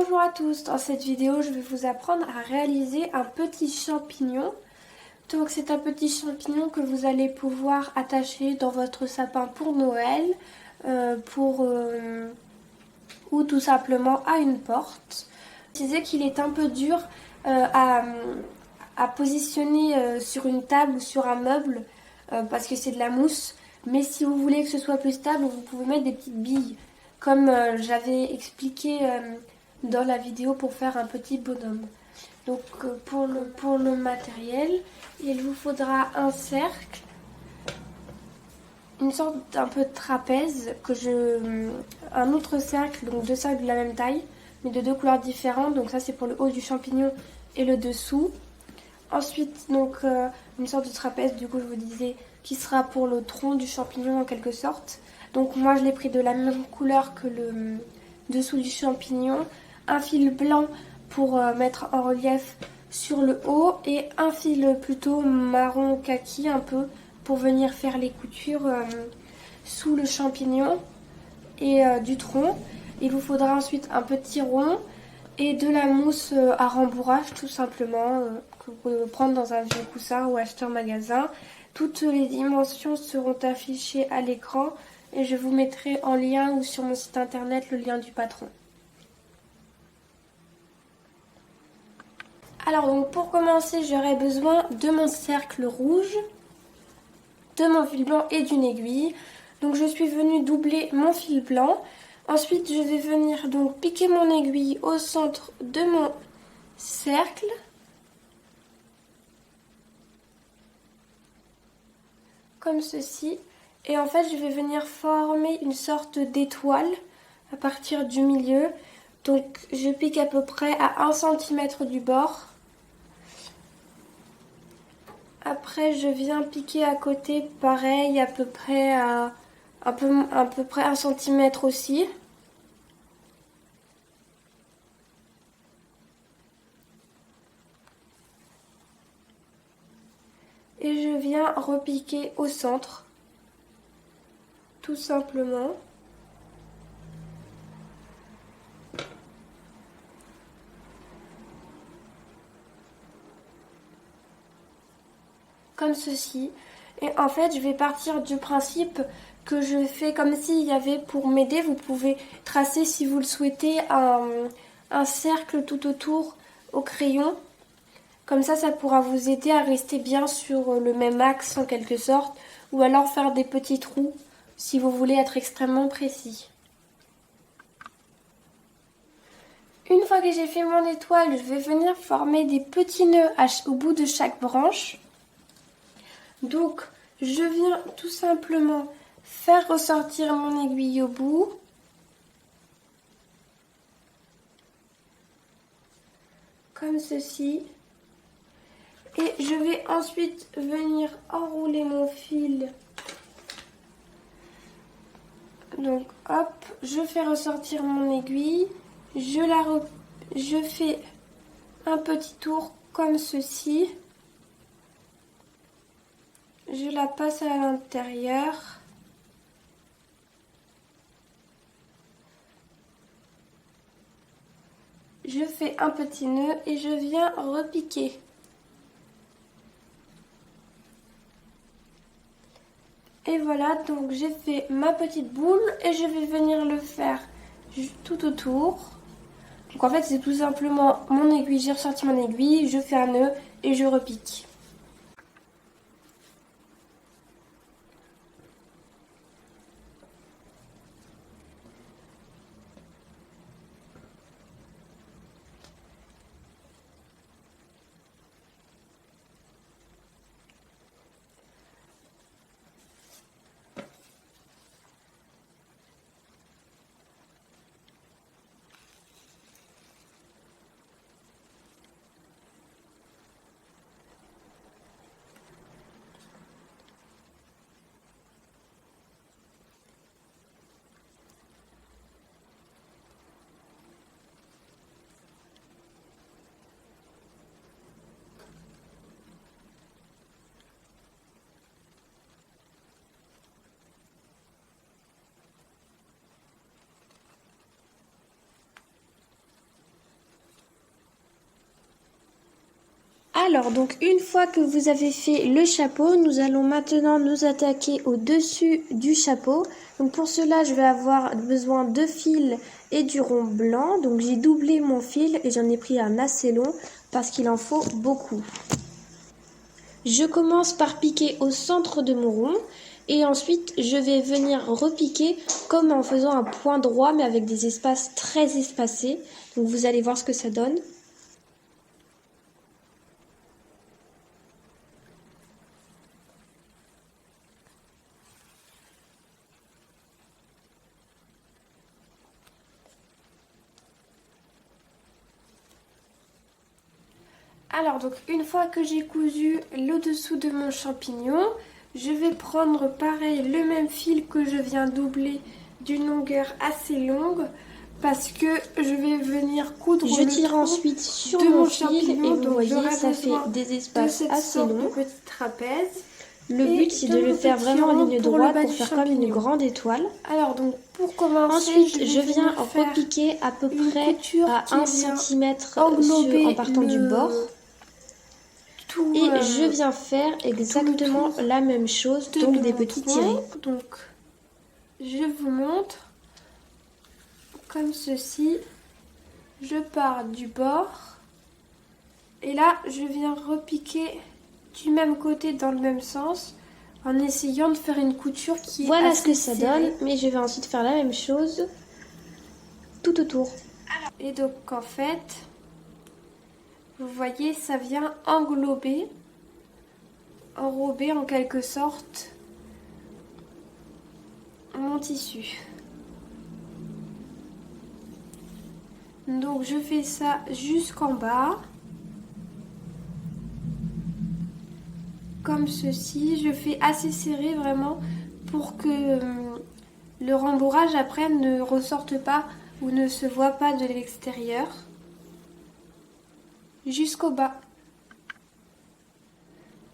Bonjour à tous, dans cette vidéo je vais vous apprendre à réaliser un petit champignon. Donc c'est un petit champignon que vous allez pouvoir attacher dans votre sapin pour Noël ou tout simplement à une porte. Je disais qu'il est un peu dur à positionner sur une table ou sur un meuble parce que c'est de la mousse. Mais si vous voulez que ce soit plus stable, vous pouvez mettre des petites billes comme j'avais expliqué dans la vidéo pour faire un petit bonhomme. Donc pour le matériel, il vous faudra un cercle, une sorte d'un peu de trapèze, un autre cercle, donc deux cercles de la même taille, mais de deux couleurs différentes. Donc ça c'est pour le haut du champignon et le dessous. Ensuite donc une sorte de trapèze, du coup je vous disais, qui sera pour le tronc du champignon en quelque sorte. Donc moi je l'ai pris de la même couleur que le dessous du champignon, un fil blanc pour mettre en relief sur le haut et un fil plutôt marron kaki un peu pour venir faire les coutures sous le champignon et du tronc. Il vous faudra ensuite un petit rond et de la mousse à rembourrage tout simplement que vous pouvez prendre dans un vieux coussin ou acheter en magasin. Toutes les dimensions seront affichées à l'écran et je vous mettrai en lien ou sur mon site internet le lien du patron. Alors donc pour commencer, j'aurai besoin de mon cercle rouge, de mon fil blanc et d'une aiguille. Donc je suis venue doubler mon fil blanc. Ensuite je vais venir donc piquer mon aiguille au centre de mon cercle. Comme ceci. Et en fait je vais venir former une sorte d'étoile à partir du milieu. Donc je pique à peu près à 1 cm du bord. Après je viens piquer à côté pareil à peu près à peu près 1 cm aussi. Et je viens repiquer au centre. Tout simplement. Comme ceci. Et en fait je vais partir du principe que je fais comme s'il y avait, pour m'aider, vous pouvez tracer si vous le souhaitez un cercle tout autour au crayon. Comme ça pourra vous aider à rester bien sur le même axe en quelque sorte. Ou alors faire des petits trous si vous voulez être extrêmement précis. Une fois que j'ai fait mon étoile, je vais venir former des petits nœuds au bout de chaque branche. Donc je viens tout simplement faire ressortir mon aiguille au bout. Comme ceci. Et je vais ensuite venir enrouler mon fil. Donc hop, je fais ressortir mon aiguille. Je fais un petit tour comme ceci. Je la passe à l'intérieur. Je fais un petit nœud et je viens repiquer. Et voilà, donc j'ai fait ma petite boule et je vais venir le faire tout autour. Donc en fait c'est tout simplement mon aiguille, j'ai ressorti mon aiguille, je fais un nœud et je repique. Alors, donc une fois que vous avez fait le chapeau, nous allons maintenant nous attaquer au dessus du chapeau. Donc pour cela, je vais avoir besoin de fils et du rond blanc. Donc j'ai doublé mon fil et j'en ai pris un assez long parce qu'il en faut beaucoup. Je commence par piquer au centre de mon rond et ensuite je vais venir repiquer comme en faisant un point droit mais avec des espaces très espacés. Donc vous allez voir ce que ça donne. Alors donc une fois que j'ai cousu le dessous de mon champignon, je vais prendre pareil le même fil que je viens doubler d'une longueur assez longue parce que je vais venir coudre je tire ensuite sur mon fil et vous voyez ça fait des espaces assez longs. De petit trapèze. Le but c'est de le faire vraiment en ligne droite pour faire comme une grande étoile. Alors donc pour commencer, ensuite je viens repiquer à peu près à 1 cm en partant du bord. Et je viens faire exactement la même chose, donc des petits tirés. Donc je vous montre comme ceci. Je pars du bord et là je viens repiquer du même côté dans le même sens en essayant de faire une couture qui est voilà ce que ça donne, mais je vais ensuite faire la même chose tout autour. Et donc en fait, vous voyez, ça vient enrober en quelque sorte mon tissu. Donc je fais ça jusqu'en bas, comme ceci. Je fais assez serré vraiment pour que le rembourrage après ne ressorte pas ou ne se voit pas de l'extérieur. Jusqu'au bas.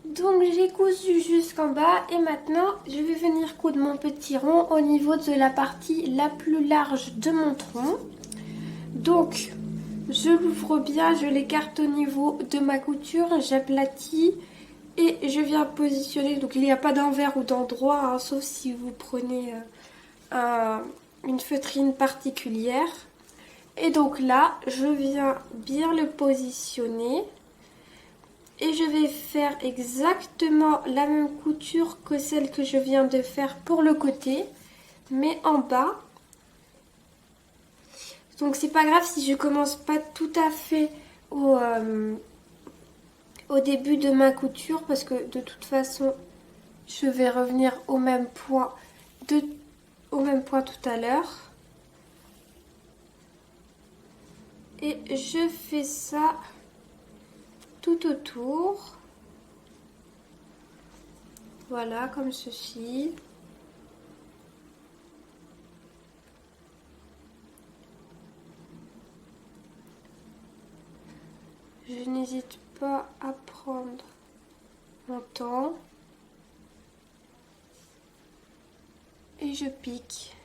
Donc j'ai cousu jusqu'en bas et maintenant je vais venir coudre mon petit rond au niveau de la partie la plus large de mon tronc. Donc je l'ouvre bien, je l'écarte au niveau de ma couture, j'aplatis et je viens positionner. Donc il n'y a pas d'envers ou d'endroit, hein, sauf si vous prenez une feutrine particulière. Et donc là, je viens bien le positionner. Et je vais faire exactement la même couture que celle que je viens de faire pour le côté, mais en bas. Donc c'est pas grave si je commence pas tout à fait au début de ma couture, parce que de toute façon, je vais revenir au même point tout à l'heure. Et je fais ça tout autour. Voilà, comme ceci. Je n'hésite pas à prendre mon temps. Et je pique.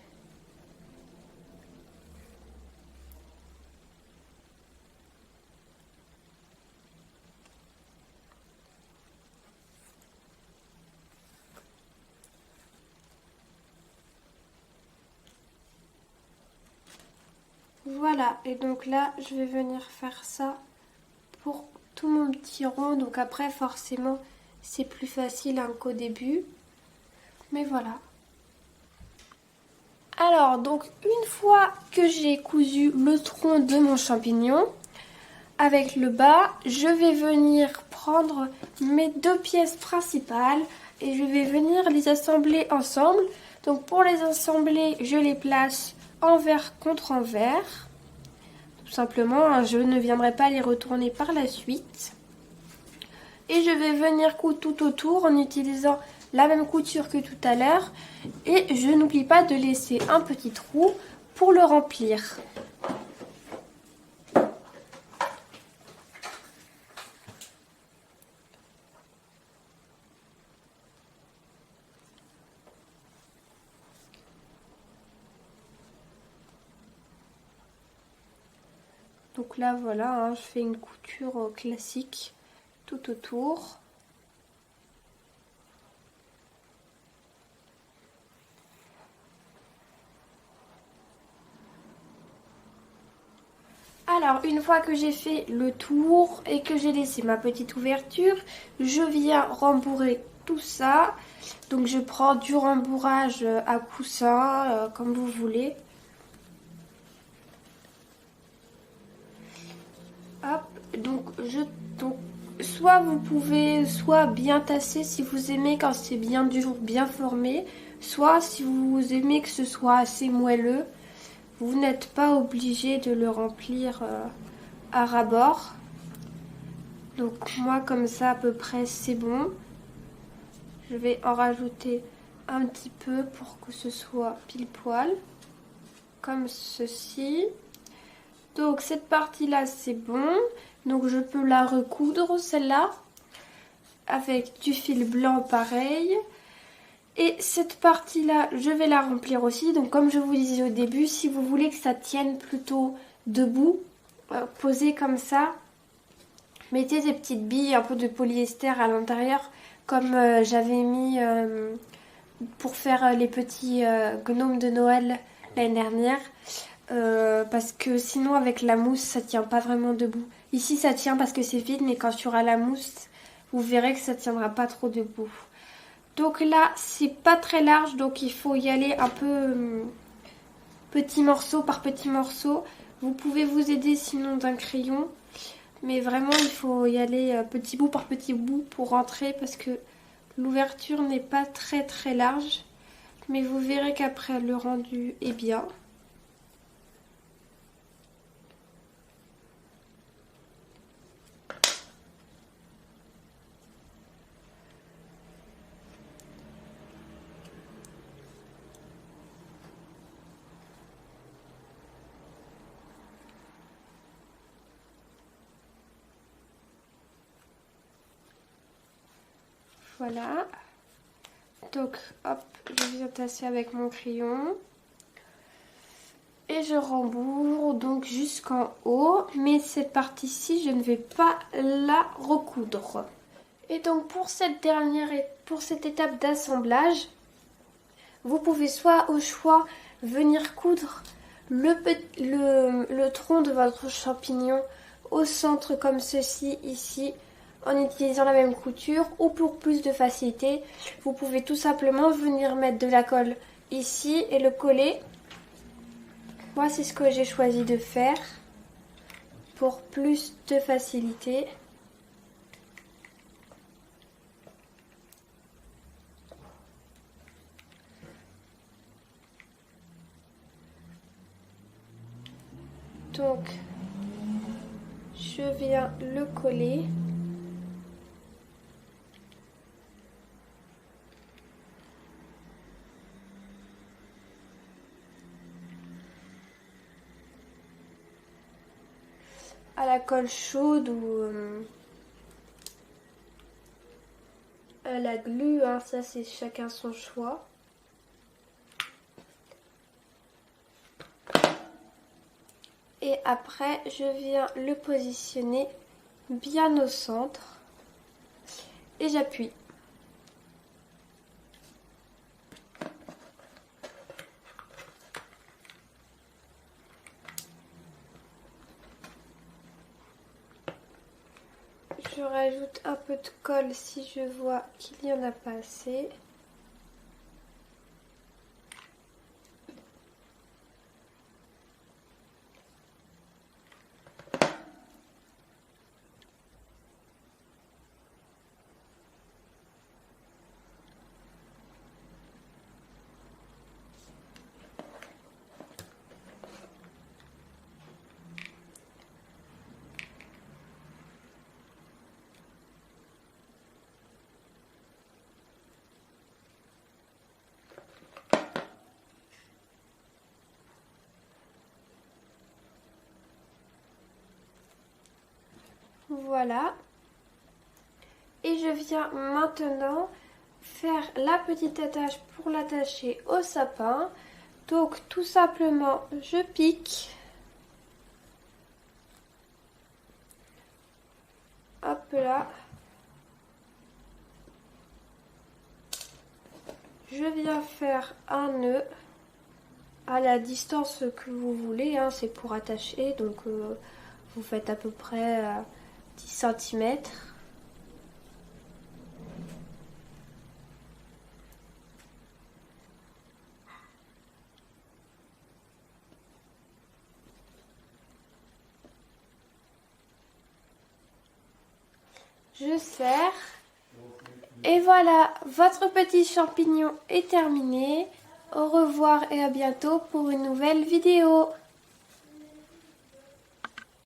Voilà, et donc là, je vais venir faire ça pour tout mon petit rond. Donc après, forcément, c'est plus facile hein, qu'au début. Mais voilà. Alors, donc une fois que j'ai cousu le tronc de mon champignon, avec le bas, je vais venir prendre mes deux pièces principales et je vais venir les assembler ensemble. Donc pour les assembler, je les place envers contre envers. Tout simplement, hein, je ne viendrai pas les retourner par la suite. Et je vais venir coudre tout autour en utilisant la même couture que tout à l'heure. Et je n'oublie pas de laisser un petit trou pour le remplir. Donc là voilà, hein, je fais une couture classique tout autour. Alors, une fois que j'ai fait le tour et que j'ai laissé ma petite ouverture, je viens rembourrer tout ça. Donc, je prends du rembourrage à coussin, comme vous voulez. Hop, donc, soit vous pouvez soit bien tasser si vous aimez quand c'est bien dur, bien formé, soit si vous aimez que ce soit assez moelleux. Vous n'êtes pas obligé de le remplir à ras-bord. Donc moi comme ça à peu près c'est bon. Je vais en rajouter un petit peu pour que ce soit pile poil. Comme ceci. Donc cette partie là c'est bon. Donc je peux la recoudre celle-là. Avec du fil blanc pareil. Et cette partie-là, je vais la remplir aussi. Donc comme je vous disais au début, si vous voulez que ça tienne plutôt debout, posé comme ça, mettez des petites billes, un peu de polyester à l'intérieur, comme j'avais mis pour faire les petits gnomes de Noël l'année dernière. Parce que sinon avec la mousse, ça tient pas vraiment debout. Ici ça tient parce que c'est vide, mais quand il y aura la mousse, vous verrez que ça tiendra pas trop debout. Donc là, c'est pas très large, donc il faut y aller un peu petit morceau par petit morceau. Vous pouvez vous aider sinon d'un crayon, mais vraiment il faut y aller petit bout par petit bout pour rentrer parce que l'ouverture n'est pas très très large. Mais vous verrez qu'après le rendu est bien. Voilà. Donc, hop, je viens tasser avec mon crayon. Et je rembourre donc jusqu'en haut. Mais cette partie-ci, je ne vais pas la recoudre. Et donc, pour cette étape d'assemblage, vous pouvez soit au choix venir coudre le tronc de votre champignon au centre comme ceci, ici, en utilisant la même couture, ou pour plus de facilité, vous pouvez tout simplement venir mettre de la colle ici et le coller. Moi, c'est ce que j'ai choisi de faire pour plus de facilité. Donc, je viens le coller. À la colle chaude ou à la glu, hein, ça c'est chacun son choix. Et après, je viens le positionner bien au centre et j'appuie. Je rajoute un peu de colle si je vois qu'il n'y en a pas assez. Voilà. Et je viens maintenant faire la petite attache pour l'attacher au sapin. Donc tout simplement, je pique. Hop là. Je viens faire un nœud à la distance que vous voulez, hein, c'est pour attacher, donc vous faites à peu près 10 cm. Je serre. Et voilà, votre petit champignon est terminé. Au revoir et à bientôt pour une nouvelle vidéo.